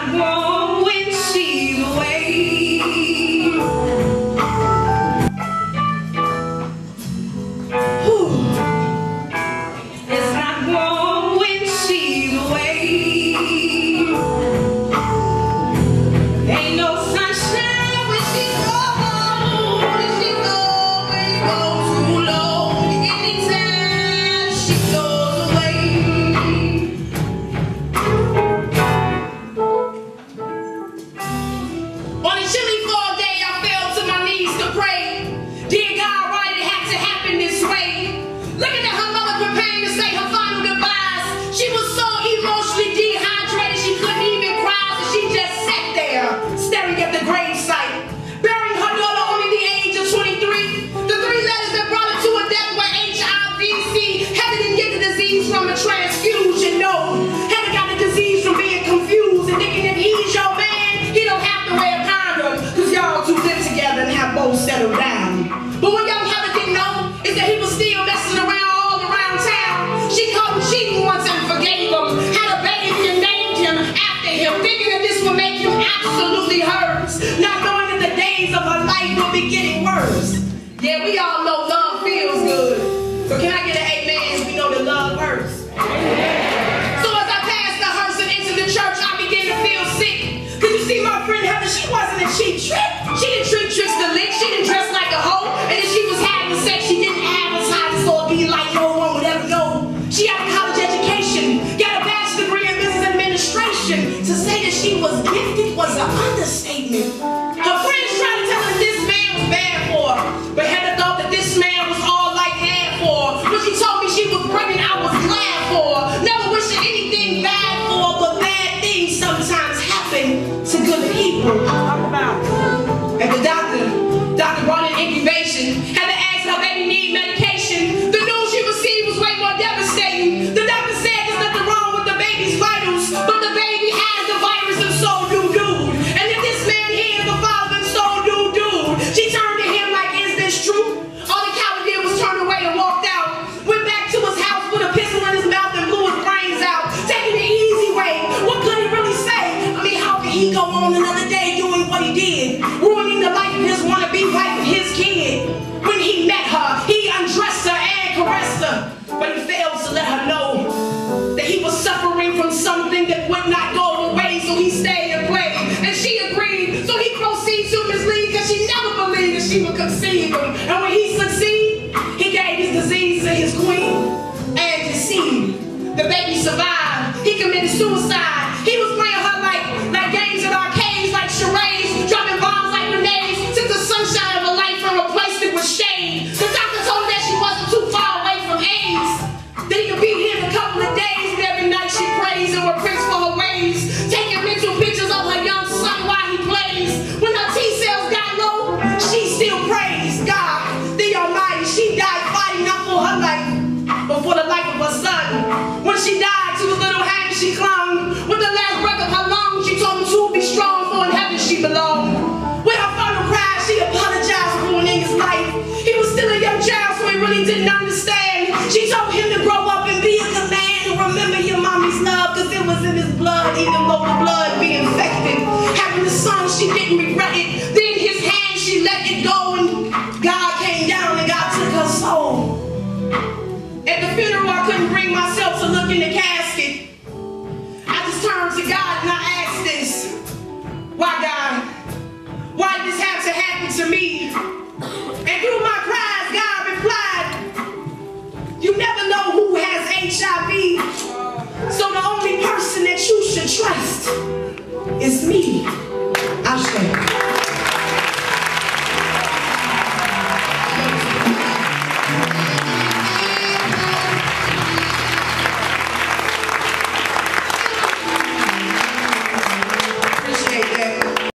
not warm when she's away. Ooh. It's not warm when she's away. Ain't no sunshine when she's gone. When she's gone, when you go too long. Anytime she goes away. On a chilly fall day, I fell to my knees to pray. Dear God, why did it have to happen this way? Looking at her mother preparing to say her final goodbyes, she was so emotionally dehydrated she couldn't even cry, so she just sat there staring at the gravesite, burying her daughter only the age of 23. The 3 letters that brought her to her death were HIV/C. Heather didn't get the disease from a transfusion, no. Heather got the disease from being confused and thinking if he's your man, he don't have to wear a condom, because y'all two live together and have both settled down. But what young Heather didn't know is that he was still messing around all around town. She caught him cheating once and forgave him, had a baby and named him after him, thinking that this would make him absolutely hers, not knowing that the days of her life will be getting worse. Yeah, we all know love feels good. So can I get an amen? We know that love hurts. So as I passed the hearse and into the church, I began to feel sick. Cause you see, my friend Heather, she wasn't a cheap trick. She didn't treat tricks to lick. She didn't dress like a hoe. And if she was having sex, she didn't advertise it so it'd be like no one would ever know. She had a college education, got a bachelor's degree in business administration. To say that she was gifted was an understatement. Her friends tried to tell her this man was bad for her, but Heather thought that this man was all life had for her. When she told me she was pregnant, I was glad for her. Never wishing anything bad for her, but bad things sometimes happen to good people. And the doctor brought in incubation. Heather asked her baby need medication. The news she received was way more devastating. The doctor said there's nothing wrong with the baby's vitals, but the baby has the virus and so do dude. And if this man here is the father and so do dude. She turned to him like, is this true? All the coward did was turn away and walked out. Went back to his house, put a pistol in his mouth and blew his brains out. Taking the easy way. What could he really say? I mean, how could he go on another day doing what he did? Ruining the life of his wannabe wife and his kid. When he met her, he undressed her and caressed her. But he failed to let her know that he was suffering from something that would not go away, so he stayed and played. And she agreed, so he proceeded to mislead because she never believed that she would conceive him. And when he succeeded, he gave his disease to his queen and his seed. The baby survived. He committed suicide. He was playing her like games at arcades, like charades, dropping bombs like grenades, took the sunshine of her life and replaced it with shade. The doctor told her that she wasn't too far away from AIDS, that he could be here in a couple of days, and every night she prays and repents for her ways, taking mental pictures of her young son while he plays. When her T-cells got low, she still prays God, the Almighty. She died fighting not for her life, but for the life of her son. When she died to the little hand she clung, with the last breath of her lungs, she told him to be strong, for in heaven she belonged. With her final cry, she apologized for ruining his life. He was still a young child, so he really didn't understand. She told him to grow up and be a good man, and remember your mommy's love, because it was in his blood, even though the blood be infected. Having the son, she didn't regret it. Then his hand, she let it go, and God came down and God took her soul. At the funeral, I couldn't bring myself to look in the casket. I just turned to God and I asked this. Why, God? Why did this have to happen to me? And through my cries, God replied, you never know who has HIV, so the only person that you should trust is me.